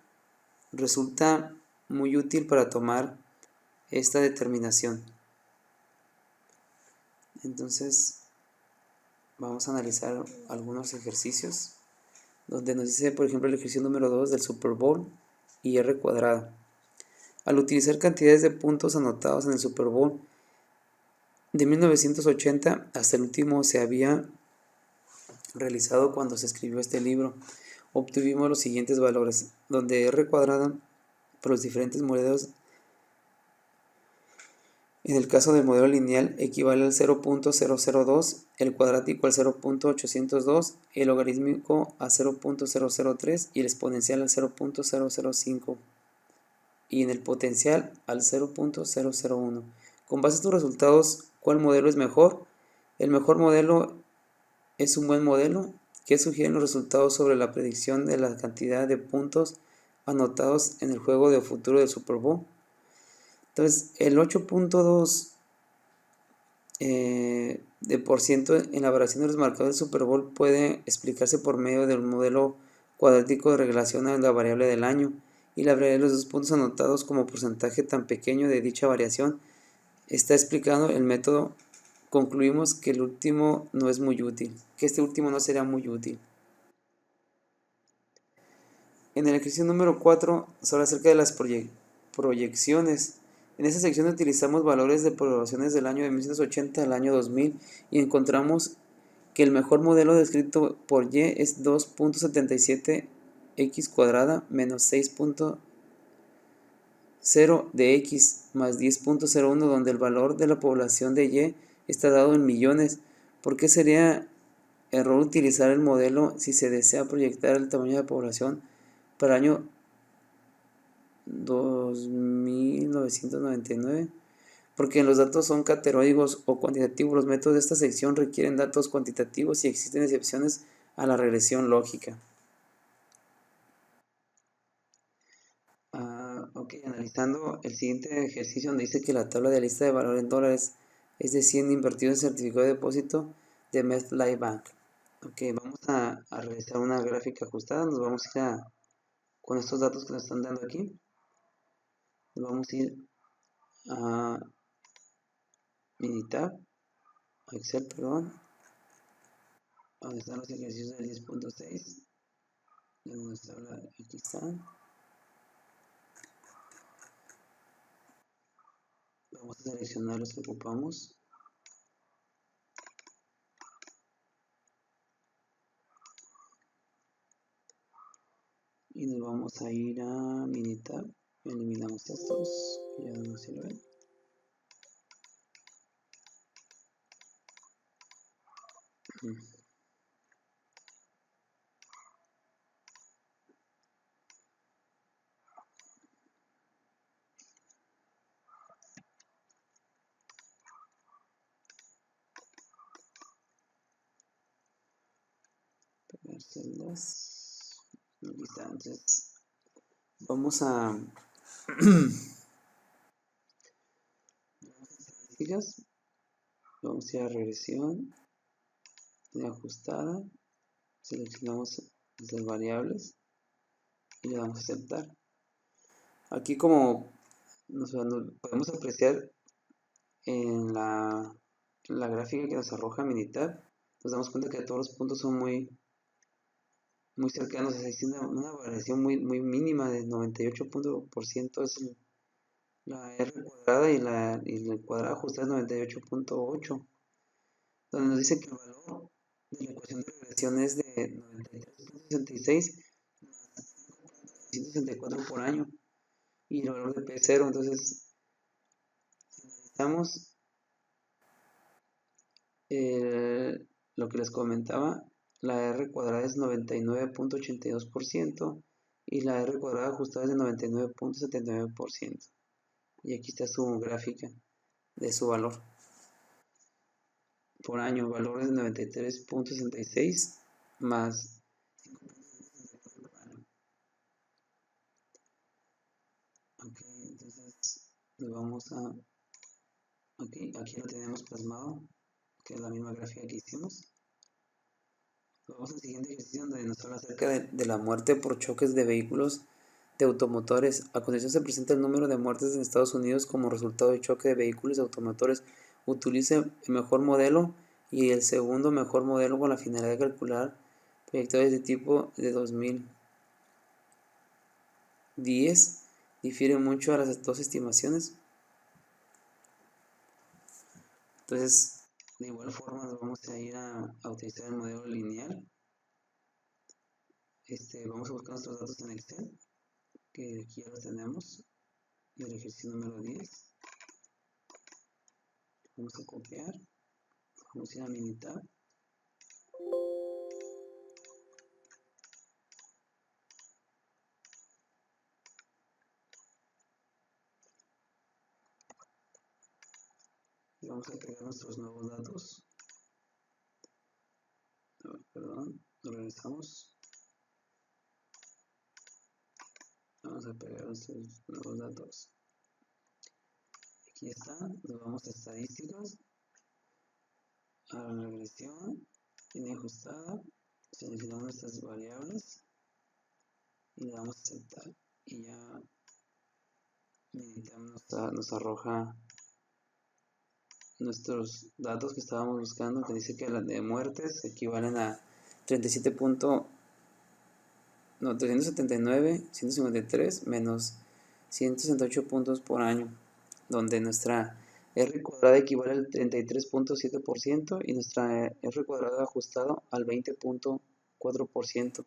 Resulta muy útil para tomar esta determinación. Entonces vamos a analizar algunos ejercicios donde nos dice, por ejemplo, el ejercicio número 2 del Super Bowl y R cuadrada. Al utilizar cantidades de puntos anotados en el Super Bowl de 1980 hasta el último se había realizado cuando se escribió este libro, obtuvimos los siguientes valores, donde R cuadrada por los diferentes modelos, en el caso del modelo lineal, equivale al 0.002, el cuadrático al 0.802, el logarítmico a 0.003 y el exponencial al 0.005 y en el potencial al 0.001. Con base a estos resultados, ¿cuál modelo es mejor? El mejor modelo es un buen modelo. ¿Qué sugieren los resultados sobre la predicción de la cantidad de puntos anotados en el juego de futuro del Super Bowl. Entonces, el 8.2 de por ciento en la variación de los marcadores del Super Bowl puede explicarse por medio del modelo cuadrático de regresión a la variable del año, y la variable de los 2 puntos anotados como porcentaje tan pequeño de dicha variación está explicando el método. Concluimos que el último no es muy útil, que este último no será muy útil. En el ejercicio número 4 se habla acerca de las proyecciones. En esta sección utilizamos valores de poblaciones del año de 1980 al año 2000 y encontramos que el mejor modelo descrito por Y es 2.77x cuadrada menos 6.0 de x más 10.01, donde el valor de la población de Y está dado en millones. ¿Por qué sería error utilizar el modelo si se desea proyectar el tamaño de la población para el año 2999? Porque los datos son categóricos o cuantitativos. Los métodos de esta sección requieren datos cuantitativos y existen excepciones a la regresión lógica. Ok, analizando el siguiente ejercicio donde dice que la tabla de lista de valor en dólares es de 100 invertidos en certificado de depósito de MetLife Bank. Ok, vamos a realizar una gráfica ajustada. Nos vamos a ir con estos datos que nos están dando aquí. Nos vamos a ir a Minitab, a Excel, perdón, donde están los ejercicios del 10.6. Aquí están. Vamos a seleccionar los que ocupamos. Y nos vamos a ir a Minitab. Eliminamos estos, que ya no nos sirven. Pegar celdas. Aquí está. Entonces, vamos a estadísticas. Vamos a ir a regresión de ajustada. Seleccionamos las variables y le damos a aceptar. Aquí, como nos podemos apreciar en la gráfica que nos arroja Minitab, nos damos cuenta que todos los puntos son muy cercanos. Existe una variación muy mínima de 98% es la R cuadrada, y el cuadrado ajustado es 98.8, donde nos dice que el valor de la ecuación de regresión es de 93.66 más 164 por año, y el valor de P es 0. Entonces, si necesitamos lo que les comentaba, la R cuadrada es 99.82% y la R cuadrada ajustada es de 99.79%. Y aquí está su gráfica de su valor por año. Valor de 93.66 más 5.64 por año. Ok, entonces nos vamos a... aquí lo tenemos plasmado, que es la misma gráfica que hicimos. Vamos al siguiente ejercicio donde nos habla acerca de la muerte por choques de vehículos de automotores. A continuación se presenta el número de muertes en Estados Unidos como resultado de choque de vehículos de automotores. Utilice el mejor modelo y el segundo mejor modelo con la finalidad de calcular trayectorias de tipo de 2010. Difiere mucho a las dos estimaciones. Entonces, de igual forma nos vamos a ir a utilizar el modelo lineal. Vamos a buscar nuestros datos en Excel, que aquí ya los tenemos, del ejercicio número 10. Vamos a copiar, vamos a ir a Minitab. Y vamos a pegar nuestros nuevos datos. Perdón, lo regresamos. Vamos a pegar estos nuevos datos. Aquí están, nos vamos a estadísticos, a la regresión, línea ajustada, seleccionamos nuestras variables y le damos a aceptar y ya nos arroja nuestros datos que estábamos buscando, que dice que las de muertes equivalen a 379, 153 menos 168 puntos por año, donde nuestra R cuadrada equivale al 33.7% y nuestra R cuadrada ajustado al 20.4%.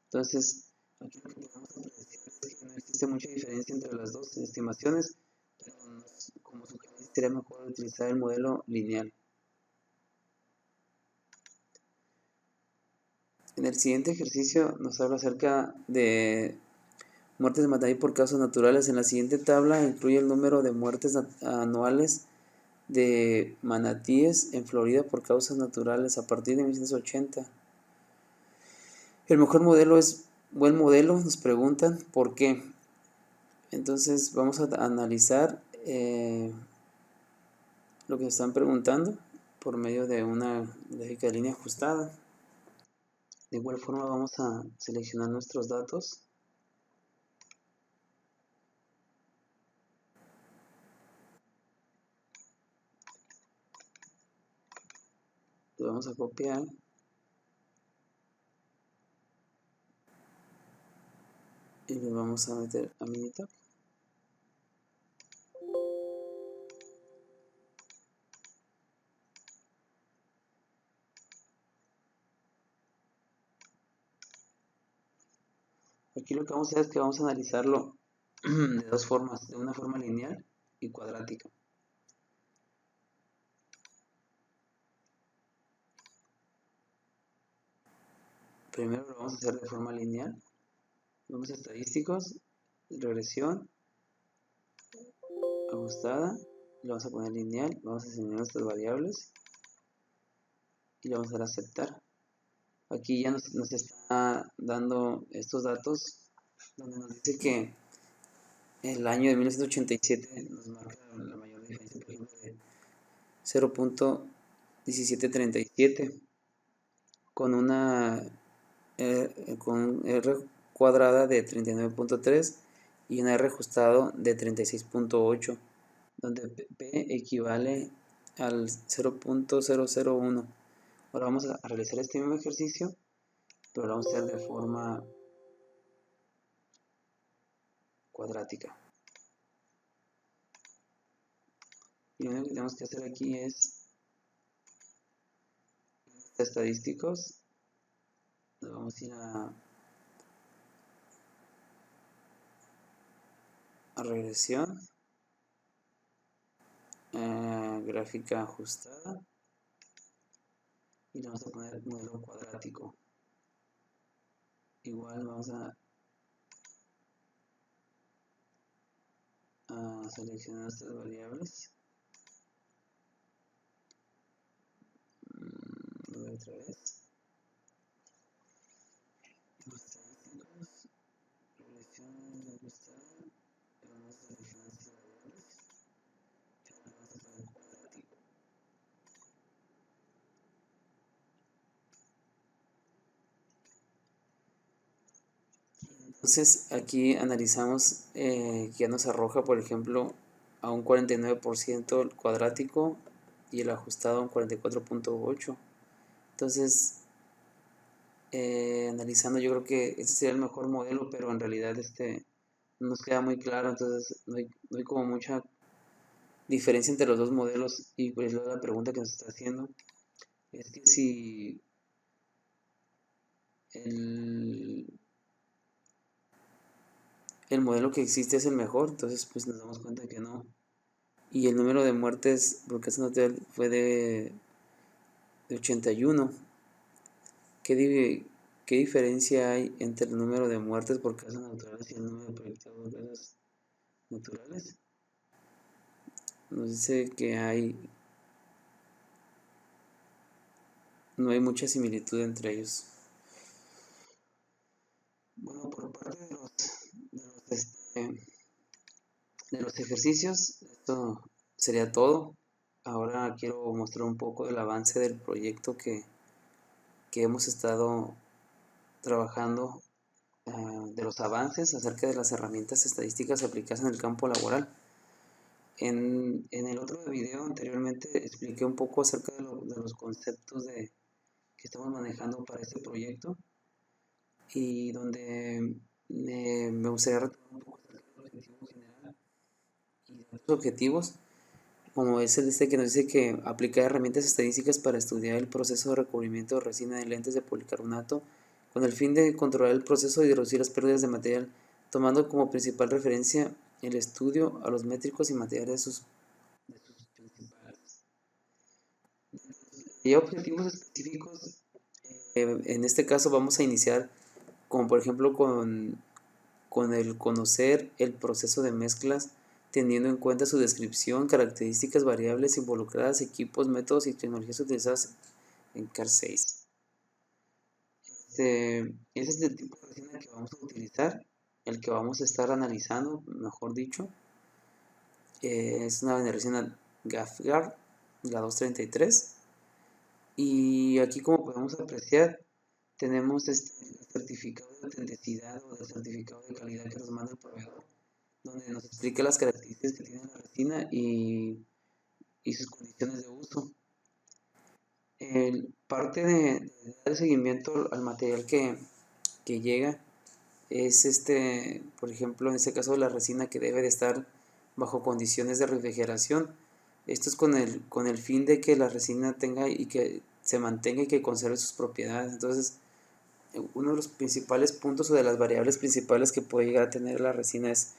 Entonces, aquí lo que podemos predecir es que no existe mucha diferencia entre las dos estimaciones, pero como sugerencia sería mejor utilizar el modelo lineal. En el siguiente ejercicio nos habla acerca de muertes de mataí por causas naturales. En la siguiente tabla incluye el número de muertes anuales de manatíes en Florida por causas naturales a partir de 1980. El mejor modelo es buen modelo, nos preguntan por qué. Entonces vamos a analizar lo que nos están preguntando por medio de una gráfica de línea ajustada. De igual forma vamos a seleccionar nuestros datos. Lo vamos a copiar. Y lo vamos a meter a Minitab. Aquí lo que vamos a hacer es que vamos a analizarlo de dos formas, de una forma lineal y cuadrática. Primero lo vamos a hacer de forma lineal. Vamos a estadísticos, regresión, ajustada, le vamos a poner lineal, vamos a seleccionar nuestras variables y le vamos a dar a aceptar. Aquí ya nos está dando estos datos donde nos dice que el año de 1987 nos marca la mayor diferencia, por ejemplo, de 0.1737 con una con R cuadrada de 39.3 y un R ajustado de 36.8, donde P equivale al 0.001. Ahora vamos a realizar este mismo ejercicio, pero lo vamos a hacer de forma cuadrática. Y lo único que tenemos que hacer aquí es estadísticos. Nos vamos a ir a regresión, gráfica ajustada y le vamos a poner modelo cuadrático. Igual vamos a seleccionar estas variables. Otra vez. Estadísticos, regresión ajustada, vamos a seleccionar estas variables. Vamos a poner cuadrático. Entonces aquí analizamos que ya nos arroja, por ejemplo, a un 49% el cuadrático y el ajustado a un 44.8. Entonces, analizando, yo creo que este sería el mejor modelo, pero en realidad no nos queda muy claro, entonces no hay como mucha diferencia entre los dos modelos. Y pues la pregunta que nos está haciendo es que si el modelo que existe es el mejor, entonces pues nos damos cuenta que no. Y el número de muertes por causa natural fue de 81. ¿Qué diferencia hay entre el número de muertes por causas naturales y el número de proyectados por causas naturales? Nos dice que no hay mucha similitud entre ellos. Bueno, por parte de los los ejercicios, esto sería todo. Ahora quiero mostrar un poco del avance del proyecto que hemos estado trabajando, de los avances acerca de las herramientas estadísticas aplicadas en el campo laboral. En el otro video anteriormente expliqué un poco acerca de los conceptos que estamos manejando para este proyecto, y donde me gustaría retomar un poco acerca del objetivo general y de los objetivos, como es el que nos dice que aplicar herramientas estadísticas para estudiar el proceso de recubrimiento de resina de lentes de policarbonato con el fin de controlar el proceso y reducir las pérdidas de material, tomando como principal referencia el estudio a los métricos y materiales de sus principales. Y objetivos específicos, en este caso vamos a iniciar como por ejemplo con el conocer el proceso de mezclas, teniendo en cuenta su descripción, características, variables involucradas, equipos, métodos y tecnologías utilizadas en CAR 6. Ese es el tipo de resina que vamos a utilizar, el que vamos a estar analizando, mejor dicho. Es una resina GAFGAR, la 233. Y aquí, como podemos apreciar, tenemos este certificado de autenticidad o de certificado de calidad que nos manda el proveedor, donde nos explica las características que tiene la resina y sus condiciones de uso. Parte de dar seguimiento al material que llega es por ejemplo, en este caso la resina que debe de estar bajo condiciones de refrigeración. Esto es con el fin de que la resina tenga y que se mantenga y que conserve sus propiedades. Entonces, uno de los principales puntos o de las variables principales que puede llegar a tener la resina es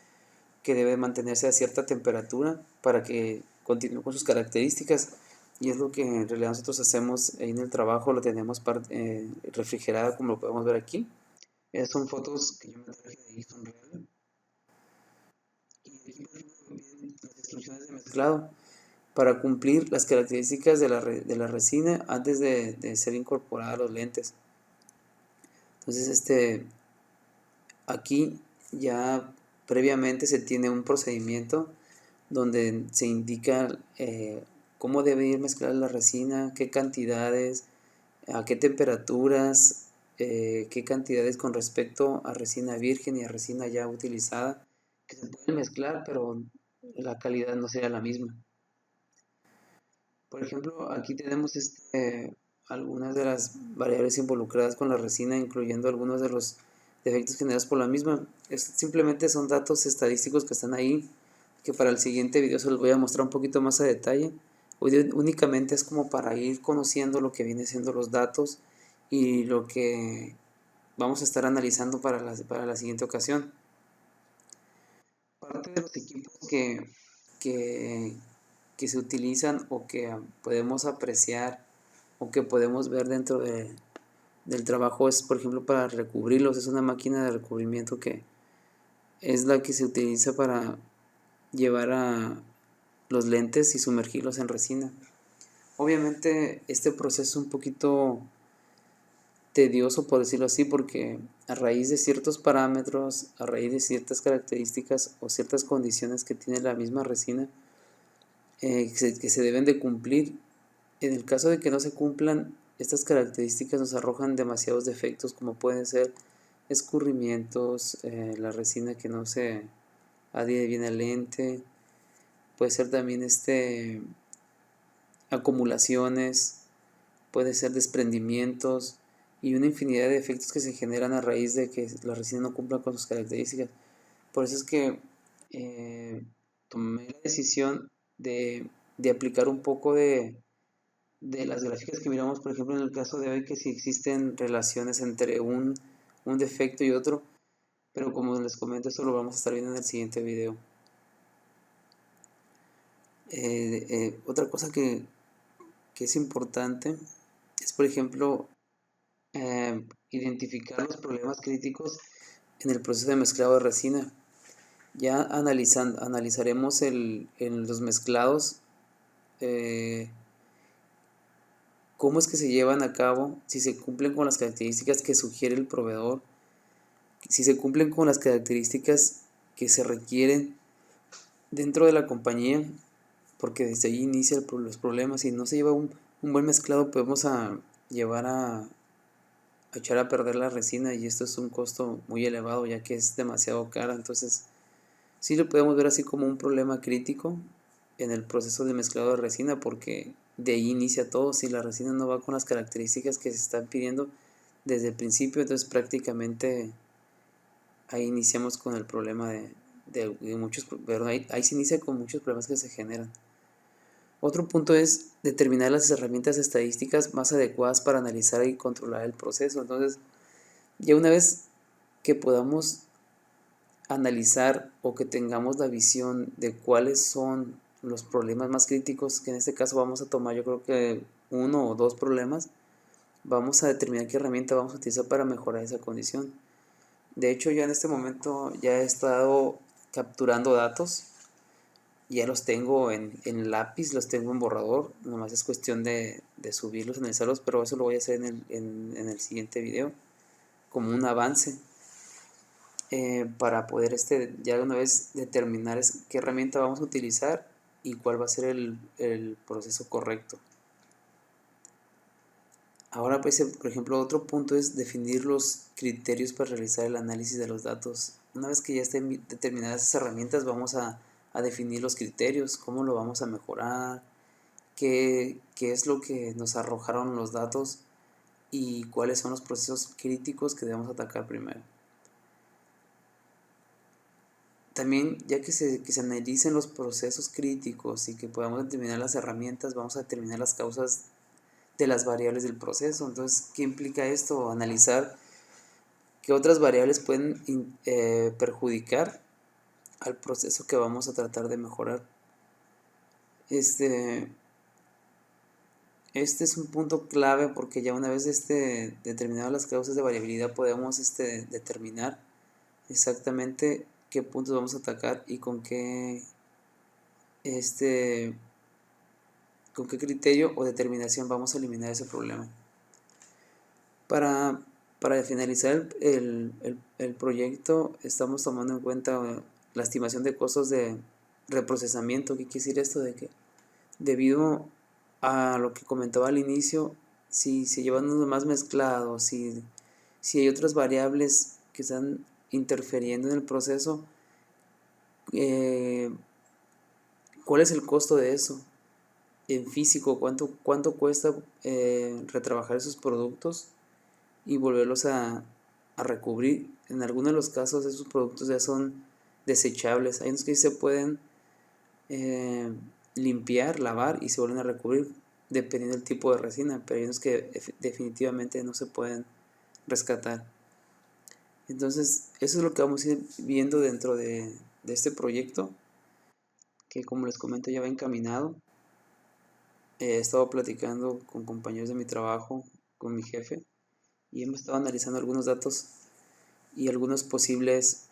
que debe mantenerse a cierta temperatura para que continúe con sus características, y es lo que en realidad nosotros hacemos ahí en el trabajo. Lo tenemos refrigerada, como lo podemos ver aquí. Son fotos que yo me traje de ahí, son reales. Y aquí, por ejemplo, vienen las instrucciones de mezclado para cumplir las características de la resina antes de ser incorporada a los lentes. Entonces, aquí ya previamente se tiene un procedimiento donde se indica cómo debe ir mezclada la resina, qué cantidades, a qué temperaturas, qué cantidades con respecto a resina virgen y a resina ya utilizada, que se pueden mezclar, pero la calidad no sería la misma. Por ejemplo, aquí tenemos algunas de las variables involucradas con la resina, incluyendo algunos de los defectos generados por la misma. Simplemente son datos estadísticos que están ahí, que para el siguiente video se los voy a mostrar un poquito más a detalle. Hoy únicamente es como para ir conociendo lo que viene siendo los datos y lo que vamos a estar analizando para la siguiente ocasión. Parte de los equipos que, que se utilizan o que podemos apreciar o que podemos ver dentro del trabajo es, por ejemplo, para recubrirlos. Es una máquina de recubrimiento que es la que se utiliza para llevar a los lentes y sumergirlos en resina. Obviamente este proceso es un poquito tedioso, por decirlo así, porque a raíz de ciertos parámetros, a raíz de ciertas características o ciertas condiciones que tiene la misma resina, que se deben de cumplir. En el caso de que no se cumplan estas características, nos arrojan demasiados defectos, como pueden ser escurrimientos, la resina que no se adhiere bien al lente, puede ser también acumulaciones, puede ser desprendimientos y una infinidad de efectos que se generan a raíz de que la resina no cumpla con sus características. Por eso es que tomé la decisión de aplicar un poco de las gráficas que miramos, por ejemplo, en el caso de hoy, que si existen relaciones entre un defecto y otro, pero como les comento, eso lo vamos a estar viendo en el siguiente video. Otra cosa que es importante es, por ejemplo, identificar los problemas críticos en el proceso de mezclado de resina. Ya analizaremos en los mezclados cómo es que se llevan a cabo, si se cumplen con las características que sugiere el proveedor, si se cumplen con las características que se requieren dentro de la compañía, porque desde ahí inicia los problemas. Si no se lleva un buen mezclado, podemos llevar a echar a perder la resina, y esto es un costo muy elevado ya que es demasiado cara. Entonces sí lo podemos ver así como un problema crítico en el proceso de mezclado de resina, porque de ahí inicia todo. Si la resina no va con las características que se están pidiendo desde el principio, entonces prácticamente ahí iniciamos con el problema de muchos, pero ahí se inicia con muchos problemas que se generan. Otro punto es determinar las herramientas estadísticas más adecuadas para analizar y controlar el proceso. Entonces, ya una vez que podamos analizar o que tengamos la visión de cuáles son los problemas más críticos, que en este caso vamos a tomar, yo creo que uno o dos problemas, vamos a determinar qué herramienta vamos a utilizar para mejorar esa condición. De hecho, yo en este momento ya he estado capturando datos, ya los tengo en lápiz, los tengo en borrador, nomás es cuestión de subirlos, analizarlos, pero eso lo voy a hacer en el siguiente video, como un avance, para poder ya una vez determinar qué herramienta vamos a utilizar y cuál va a ser el proceso correcto. Ahora, pues, por ejemplo, otro punto es definir los criterios para realizar el análisis de los datos. Una vez que ya estén determinadas esas herramientas, vamos a definir los criterios, cómo lo vamos a mejorar, qué es lo que nos arrojaron los datos y cuáles son los procesos críticos que debemos atacar primero. También, ya que se analicen los procesos críticos y que podamos determinar las herramientas, vamos a determinar las causas de las variables del proceso. Entonces, ¿qué implica esto? Analizar qué otras variables pueden perjudicar al proceso que vamos a tratar de mejorar. Este es un punto clave, porque ya una vez determinadas las causas de variabilidad, podemos determinar exactamente qué puntos vamos a atacar y con qué criterio o determinación vamos a eliminar ese problema. Para finalizar el proyecto, estamos tomando en cuenta la estimación de costos de reprocesamiento. ¿Qué quiere decir esto? De que debido a lo que comentaba al inicio, si se llevan unos más mezclados, si hay otras variables que están interfiriendo en el proceso, ¿cuál es el costo de eso? En físico, ¿cuánto cuesta retrabajar esos productos y volverlos a recubrir? En algunos de los casos esos productos ya son desechables. Hay unos que se pueden limpiar, lavar y se vuelven a recubrir dependiendo del tipo de resina, pero hay unos que definitivamente no se pueden rescatar. Entonces, eso es lo que vamos a ir viendo dentro de este proyecto, que como les comento ya va encaminado. He estado platicando con compañeros de mi trabajo, con mi jefe, y hemos estado analizando algunos datos y algunas posibles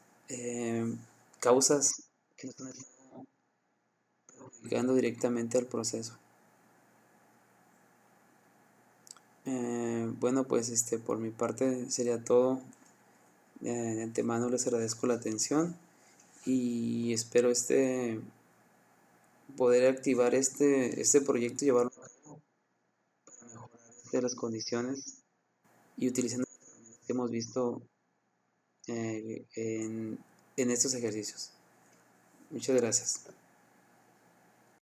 causas que nos están perjudicando directamente al proceso. Bueno, pues por mi parte sería todo. De antemano les agradezco la atención y espero poder activar este proyecto y llevarlo a cabo para mejorar las condiciones y utilizando las herramientas que hemos visto en estos ejercicios. Muchas gracias.